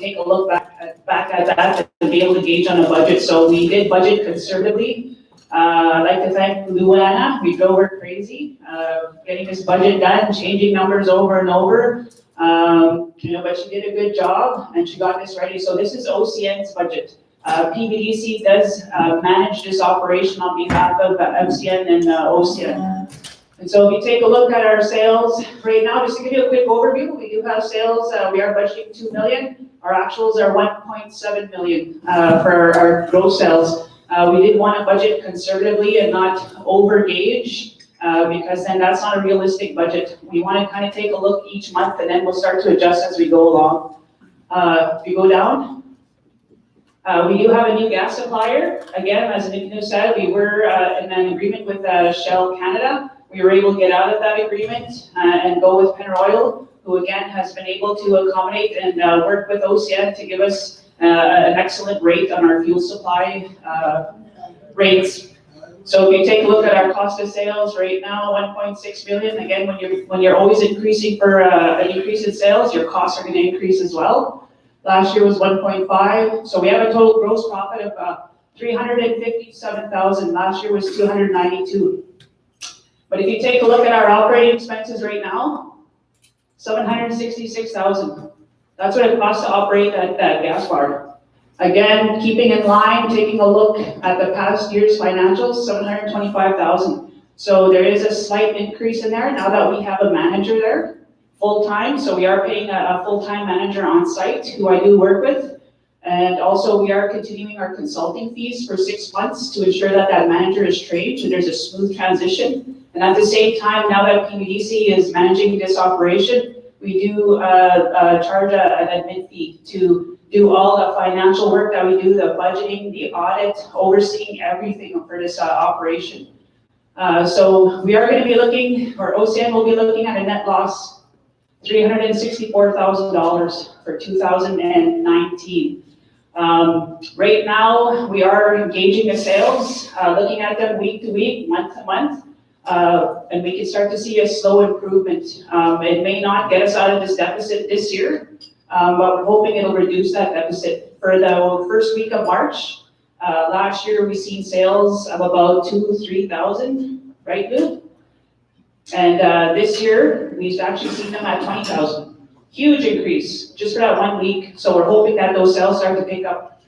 take a look back at that and be able to gauge on a budget. So we did budget conservatively. I'd like to thank Luana. We drove her crazy, getting this budget done, changing numbers over and over. But she did a good job and she got this ready. So this is OCN's budget. PBDC does manage this operation on behalf of MCN and OCN. And so if you take a look at our sales right now, just to give you a quick overview, we do have sales, we are budgeting 2 million. Our actuals are 1.7 million for our gross sales. We did want to budget conservatively and not over gauge because then that's not a realistic budget. We want to kind of take a look each month and then we'll start to adjust as we go along. If you go down, we do have a new gas supplier. Again, as Nick said, we were in an agreement with Shell Canada. We were able to get out of that agreement and go with Penroyal, who again has been able to accommodate and work with OCN to give us an excellent rate on our fuel supply rates. So if you take a look at our cost of sales right now, 1.6 million. Again, when you're always increasing for an increase in sales, your costs are going to increase as well. Last year was 1.5. So we have a total gross profit of 357,000. Last year was 292. But if you take a look at our operating expenses right now, 766,000. That's what it costs to operate that gas bar. Again, keeping in line, taking a look at the past year's financials, 725,000. So there is a slight increase in there now that we have a manager there, full-time. So we are paying a full-time manager on site who I do work with. And also we are continuing our consulting fees for 6 months to ensure that that manager is trained so there's a smooth transition. And at the same time, now that PBDC is managing this operation, we do charge an admin fee to do all the financial work that we do, the budgeting, the audit, overseeing everything for this operation. So we are going to be looking, or OCN will be looking at a net loss, $364,000 for 2019. Right now, we are engaging the sales, looking at them week to week, month to month. And we can start to see a slow improvement. It may not get us out of this deficit this year, but we're hoping it'll reduce that deficit. For the first week of March, last year we seen sales of about 3,000, right, Lou? And this year, we've actually seen them at 20,000. Huge increase just for that 1 week. So we're hoping that those sales start to pick up.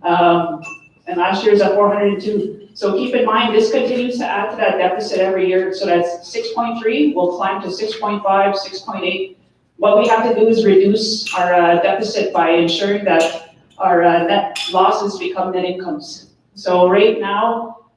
And last year was at 402. So keep in mind, this continues to add to that deficit every year. So that's 6.3, we'll climb to 6.5, 6.8. What we have to do is reduce our deficit by ensuring that our net losses become net incomes. So right now,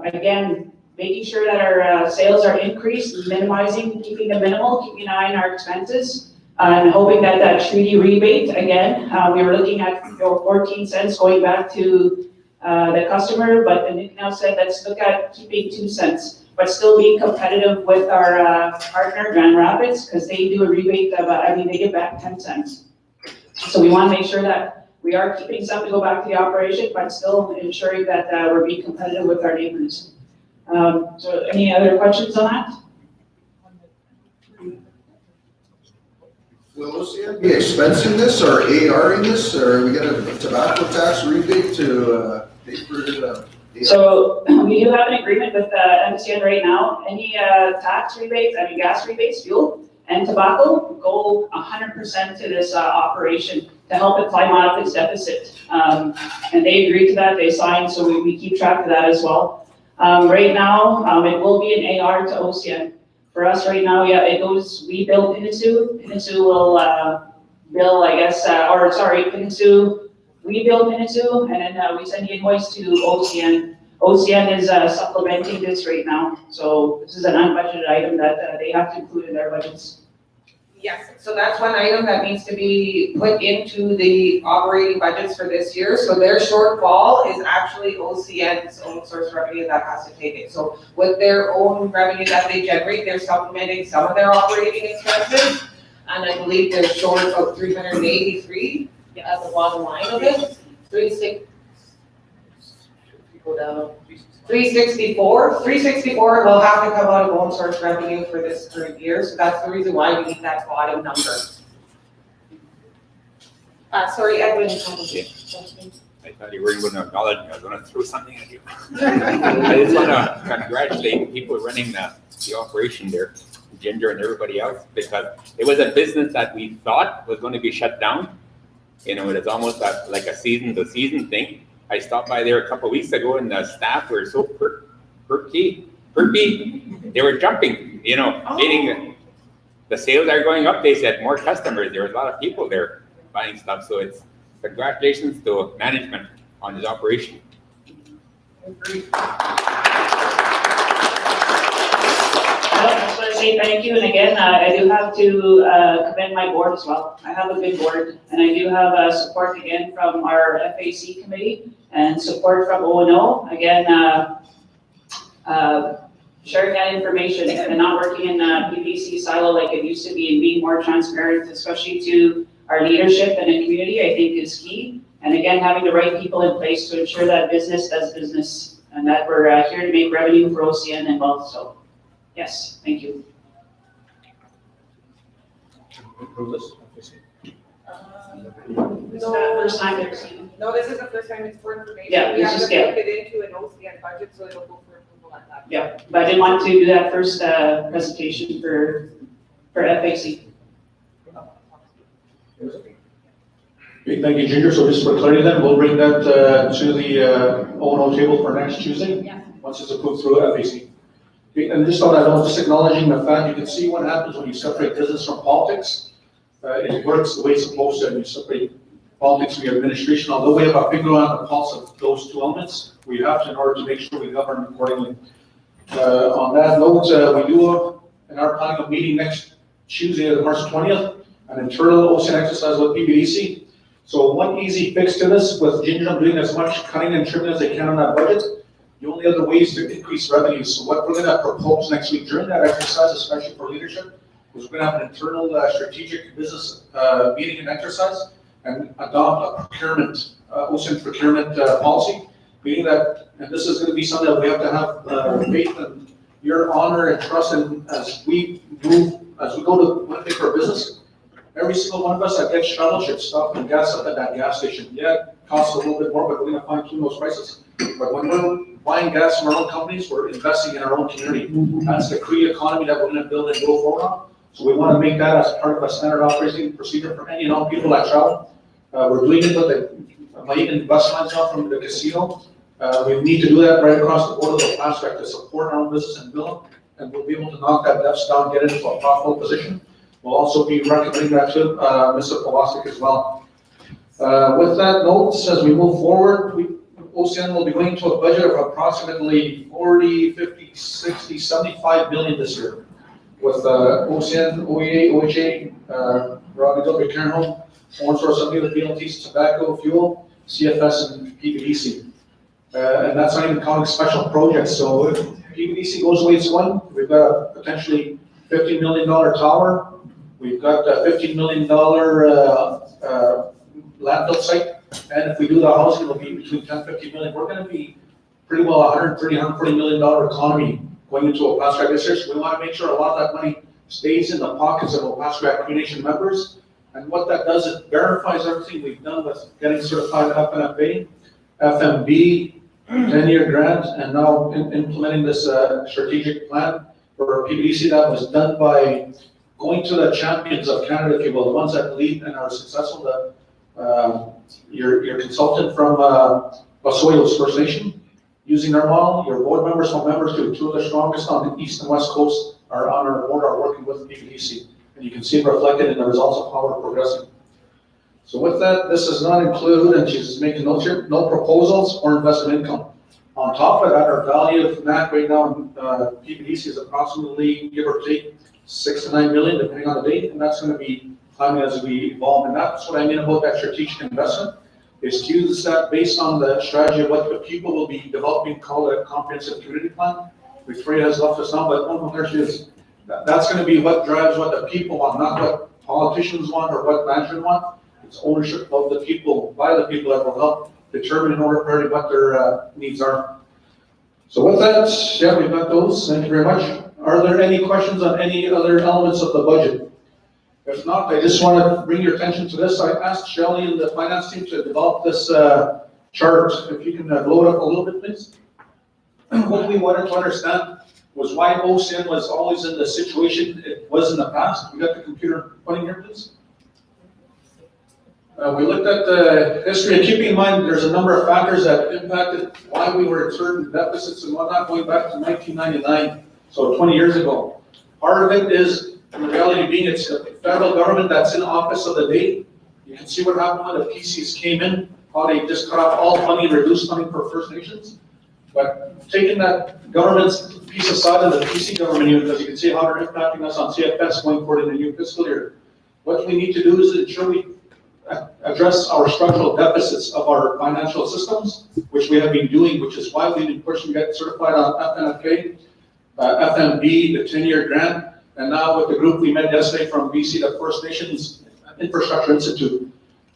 again, making sure that our sales are increased, minimizing, keeping them minimal, keeping an eye on our expenses, and hoping that that treaty rebate, again, we were looking at 14 cents going back to the customer, but Nick now said, let's look at keeping 2 cents, but still being competitive with our partner, Grand Rapids, because they do a rebate of, they give back 10 cents. So we want to make sure that we are keeping some to go back to the operation, but still ensuring that we're being competitive with our neighbors. So any other questions on that? Will OCN be expensing this or AR-ing this, or we get a tobacco tax rebate to pay for it? So we do have an agreement with MCN right now. Any tax rebates, gas rebates, fuel, and tobacco go 100% to this operation to help it climb out of its deficit. And they agreed to that, they signed, so we keep track of that as well. Right now, it will be an AR to OCN. For us right now, yeah, it goes, we bill Pinisu. Pinisu will bill, Pinisu, we bill Pinisu, and then we send the invoice to OCN. OCN is supplementing this right now. So this is an unbudgeted item that they have to include in their budgets. Yes, so that's one item that needs to be put into the operating budgets for this year. So their shortfall is actually OCN's own source revenue that has to take it. So with their own revenue that they generate, they're supplementing some of their operating expenses. And I believe they're short of 383 at the bottom line of it. 364 will have to come out of own source revenue for this current year, so that's the reason why we need that bottom number. Sorry, Edwin. I thought you weren't going to acknowledge me. I was going to throw something at you. I just want to congratulate the people running the operation there, Ginger and everybody else, because it was a business that we thought was going to be shut down. You know, it was almost like a season-to-season thing. I stopped by there a couple of weeks ago, and the staff were so perky. They were jumping, you know, meaning the sales are going up. They said more customers. There was a lot of people there buying stuff. So it's congratulations to management on this operation. I just want to say thank you, and again, I do have to commend my board as well. I have a good board, and I do have support again from our FAC committee and support from O&O. Again, sharing that information and not working in a PPC silo like it used to be, and being more transparent, especially to our leadership and the community, I think is key. And again, having the right people in place to ensure that business does business, and that we're here to make revenue for OCN and wealth. So, yes, thank you. It's not the first time they've seen. No, this is the first time it's for information. Yeah, We this have is to good. put it into an OCN budget, so it'll go for approval at that. Yeah, but I didn't want to do that first presentation for FAC. Okay, thank you, Ginger. So just for clarity then, we'll bring that to the O&O table for next Tuesday. Yeah. Once it's approved through FAC. Okay, and just thought I was just acknowledging the fact you can see what happens when you separate business from politics. It works the way it's supposed to, and you separate politics from your administration. Although we have a finger on the pulse of those two elements, we have to in order to make sure we govern accordingly. On that note, we do in our planning a meeting next Tuesday, March 20th, an internal OCN exercise with PBDC. So one easy fix to this, with Ginger doing as much cutting and trimming as they can on that budget, the only other way is to increase revenues. So what we're going to propose next week during that exercise, especially for leadership, is we're going to have an internal strategic business meeting and exercise and adopt a procurement, OCN procurement policy, meaning that, and this is going to be something that we have to have faith and your honor and trust in as we go to Winnipeg for business. Every single one of us that gets shuttle should stop and gas up at that gas station. Yeah, it costs a little bit more, but we're going to fine tune those prices. But when we're buying gas from our own companies, we're investing in our own community. That's the Cree economy that we're going to build and go forward on. So we want to make that as part of a standard operating procedure for any and all people that travel. We're doing it with the Mayan bus lines out from the casino. We need to do that right across the board of the fast track to support our own business and build them. And we'll be able to knock that depth down, get it into a profitable position. We'll also be recommending that to Mr. Kowalczyk as well. With that note, as we move forward, OCN will be going to a budget of approximately 40, 50, 60, 75 million this year. With OCN, OEA, OHA, Robbie W. Cairn Home, Foreign Source of the penalties, tobacco, fuel, CFS, and PBDC. And that's not even counting special projects. So if PBDC goes the way it's going, we've got a potentially $50 million tower. We've got a $15 million landfill site. And if we do the housing, it'll be between 10 and 50 million. We're going to be pretty well $130, $140 million economy going into a fast track this year. So we want to make sure a lot of that money stays in the pockets of our fast track Cree Nation members. And what that does is verifies everything we've done with getting certified FNFA, FMB, 10-year grant, and now implementing this strategic plan for PBDC that was done by going to the champions of Canada, if you will, the ones that lead and are successful. Your consultant from Osoyo's First Nation, using our model, your board members, home members, two of the strongest on the east and west coast are on our board, are working with PBDC. And you can see it reflected in the results of how we're progressing. So with that, this does not include, and she's making notes here, no proposals or investment income. On top of that, our value of NAC right now in PBDC is approximately, give or take, 6 to 9 million, depending on the date, and that's going to be climbing as we evolve. And that's what I mean about that strategic investment, is to use that based on the strategy of what the people will be developing, called a comprehensive community plan. Victoria has left us now, but there she is. That's going to be what drives what the people want, not what politicians want or what management want. It's ownership of the people, by the people, that will help determine in order for what their needs are. So with that, yeah, we've got those. Thank you very much. Are there any questions on any other elements of the budget? If not, I just want to bring your attention to this. I asked Shelley and the finance team to develop this chart. If you can blow it up a little bit, please. What we wanted to understand was why OCN was always in the situation it was in the past. We got the computer pointing here, please. We looked at the history, and keeping in mind there's a number of factors that impacted why we were in certain deficits and whatnot going back to 1999, so 20 years ago. Part of it is, the reality being, it's the federal government that's in office of the day. You can see what happened when the PCs came in, how they just cut off all funding, reduced funding for First Nations. But taking that government's piece aside of the PC government unit, because you can see how they're impacting us on CFS going forward in the new fiscal year. What we need to do is ensure we address our structural deficits of our financial systems, which we have been doing, which is why we've been pushing to get certified on FNFA, FMB, the 10-year grant, and now with the group we met yesterday from BC, the First Nations Infrastructure Institute.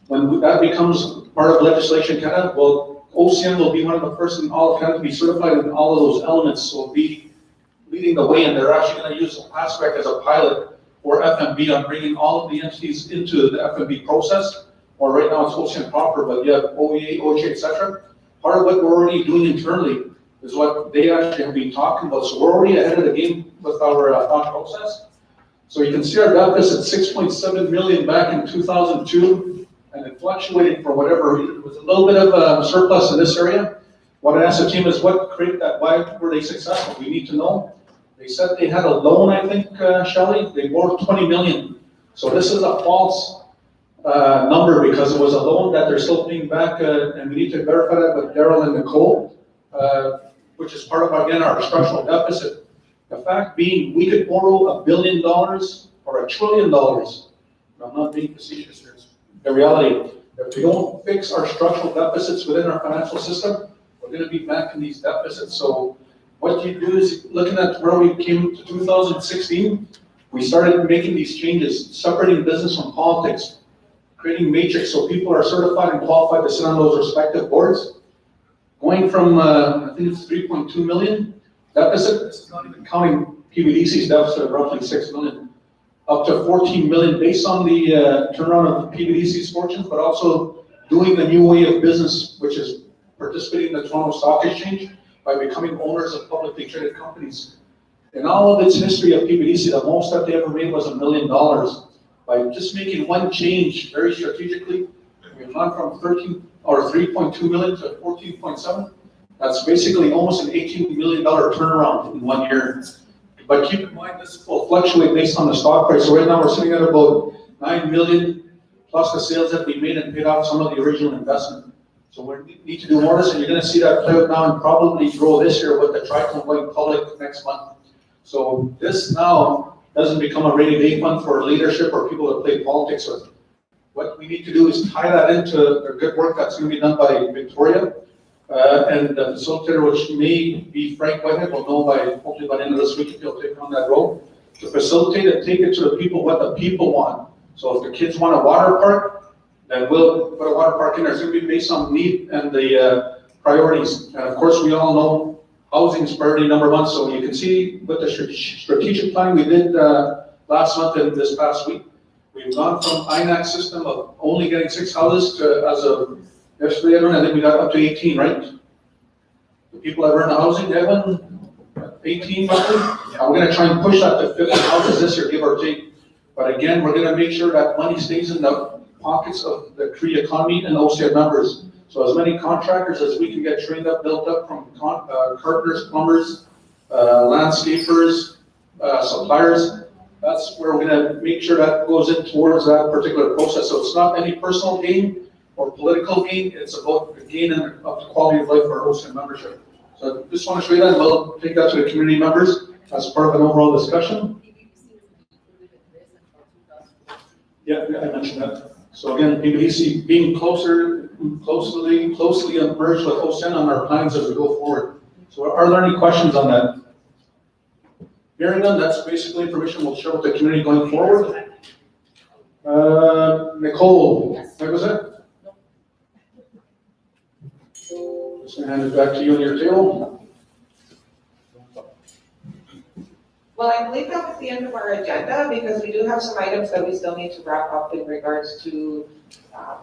When that becomes part of legislation Canada, well, OCN will be one of the first in all of Canada to be certified in all of those elements, so we'll be leading the way, and they're actually going to use Aspect as a pilot or FMB on bringing all of the entities into the FMB process, or right now it's OCN proper, but you have OEA, OHA, etc. Part of what we're already doing internally is what they actually have been talking about. So we're already ahead of the game with our thought process. So you can see our deficit 6.7 million back in 2002, and it fluctuated for whatever reason. It was a little bit of a surplus in this area. What I asked the team is what created that, why were they successful? We need to know. They said they had a loan, I think, Shelley, they borrowed 20 million. So this is a false number because it was a loan that they're still paying back, and we need to verify that with Daryl and Nicole, which is part of, again, our structural deficit. The fact being, we could borrow $1 billion or $1 trillion. I'm not being facetious here. The reality, if we don't fix our structural deficits within our financial system, we're going to be back in these deficits. So what you do is, looking at where we came to 2016, we started making these changes, separating business from politics, creating matrix so people are certified and qualified to sit on those respective boards. Going from, I think it's 3.2 million deficit, this is not even counting PBDC's deficit of roughly 6 million, up to 14 million based on the turnaround of PBDC's fortunes, but also doing the new way of business, which is participating in the Toronto Stock Exchange by becoming owners of publicly traded companies. In all of its history of PBDC, the most that they ever made was $1 million. By just making one change very strategically, we've gone from 3.2 million to 14.7. That's basically almost an $18 million turnaround in 1 year. But keep in mind, this will fluctuate based on the stock price. So right now we're sitting at about 9 million plus the sales that we made and paid off some of the original investment. So we need to do more of this, and you're going to see that play out now and probably grow this year with the Triton going public next month. So this now doesn't become a rainy day fund for leadership or people that play politics with. What we need to do is tie that into the good work that's going to be done by Victoria and the facilitator, which may be Frank Whitehead, will know by hopefully by the end of this week if he'll take on that role, to facilitate and take it to the people what the people want. So if the kids want a water park, then we'll put a water park in there. It's going to be based on need and the priorities. And of course, we all know housing is priority number one. So you can see with the strategic plan we did last month and this past week, we've gone from INAC system of only getting 6 houses to, as of yesterday, I think we got up to 18, right? The people that earn the housing, Evan, 18 roughly. And we're going to try and push that to 50 houses this year, give or take. But again, we're going to make sure that money stays in the pockets of the Cree economy and OCN members. So as many contractors as we can get trained up, built up from carpenters, plumbers, landscapers, suppliers. That's where we're going to make sure that goes in towards that particular process. So it's not any personal gain or political gain. It's about the gain of the quality of life for our OCN membership. So I just want to show you that, and we'll take that to the community members as part of an overall discussion. Yeah, I mentioned that. So again, PBDC being closely merged with OCN on our plans as we go forward. So are there any questions on that? Hearing none, that's basically information we'll share with the community going forward. Nicole, what was that? Just gonna hand it back to you on your table. Well, I believe that was the end of our agenda, because we do have some items that we still need to wrap up in regards to,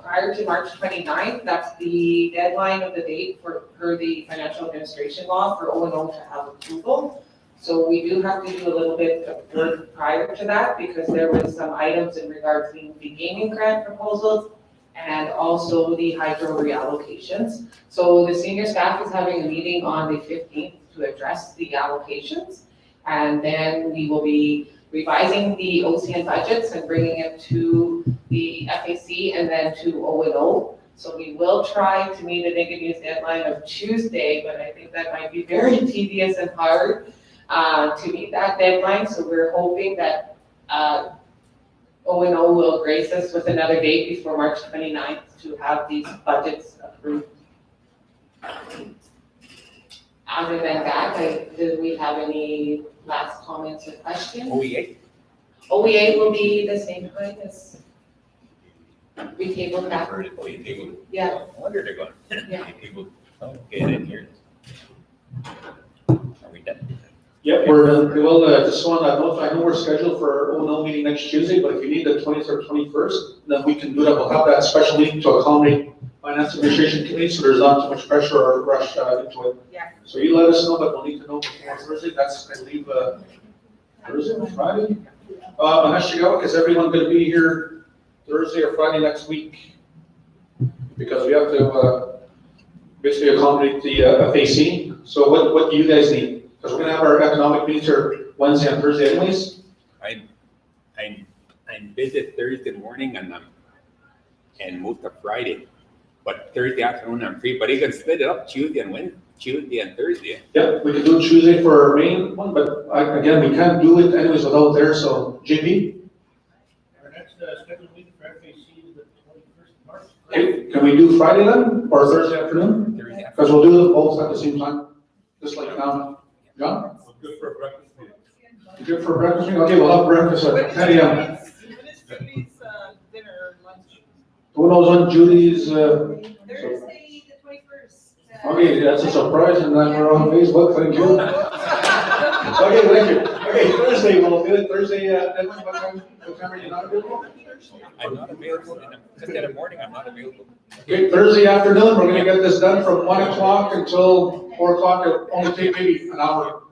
prior to March 29th. That's the deadline of the date for the financial administration law for O&O to have approval. So we do have to do a little bit of work prior to that, because there was some items in regards to the gaming grant proposals and also the hydro reallocations. So the senior staff is having a meeting on the 15th to address the allocations. And then we will be revising the OCN budgets and bringing it to the FAC and then to O&O. So we will try to meet a Naked News deadline of Tuesday, but I think that might be very tedious and hard to meet that deadline. So we're hoping that O&O will grace us with another date before March 29th to have these budgets approved. Other than that, do we have any last comments or questions? OEA? OEA will be the same time as we tabled that. Oh, you tabled it? Yeah. I wonder they're going. Yeah. People, okay, then here it is. Are we done? Yep, we're done. Well, just want to note, I know we're scheduled for O&O meeting next Tuesday, but if you need the 20th or 21st, then we can do that. We'll have that special meeting to accommodate Finance Administration Committee, so there's not too much pressure or rush into it. Yeah. So you let us know, but we'll need to know before Thursday. That's, I believe, Thursday, Friday? Unless you go, is everyone going to be here Thursday or Friday next week? Because we have to basically accommodate the FAC. So what do you guys need? Because we're gonna have our economic meetings here Wednesday and Thursday anyways. I'm busy Thursday morning and most of Friday, but Thursday afternoon I'm free, but you can split it up Tuesday and Thursday. Yeah, we can do Tuesday for our main one, but again, we can't do it anyways without there, so JP? Our next scheduled meeting for FAC is the 21st of March. Okay, can we do Friday then, or Thursday afternoon? Thursday. Because we'll do them both at the same time, just like now. John? Good for a breakfast meeting. You good for breakfast meeting? Okay, we'll have breakfast at 10 a.m. When is Judy's dinner or lunch? Who knows when Judy's, Thursday, the 21st. okay, that's a surprise, and then we're on Facebook, thank you. Okay, thank you. Okay, Thursday, we'll do it Thursday, Edwin, what time are you not available? I'm not available, just in the morning, I'm not available. Okay, Thursday afternoon, we're gonna get this done from 1 o'clock until 4 o'clock, it'll only take maybe an hour.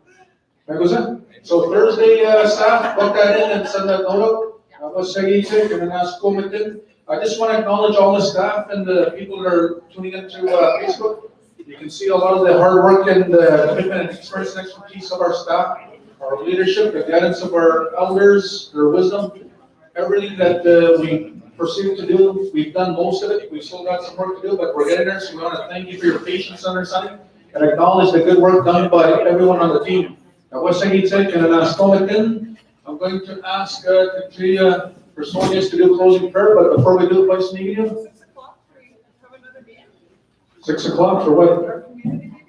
That goes in. So Thursday, staff, book that in and send that note out. What's Segitech and then ask Comitin. I just want to acknowledge all the staff and the people that are tuning into Facebook. You can see a lot of the hard work and commitment and experience and expertise of our staff, our leadership, the guidance of our elders, their wisdom, everything that we proceed to do. We've done most of it. We've still got some work to do, but we're getting there. So we want to thank you for your patience and understanding and acknowledge the good work done by everyone on the team. Now, what's Segitech and then Comitin. I'm going to ask Katrina Personius to do closing prayer, but before we do it, Vice Media. 6 o'clock, we have another meeting. 6 o'clock for what? Our community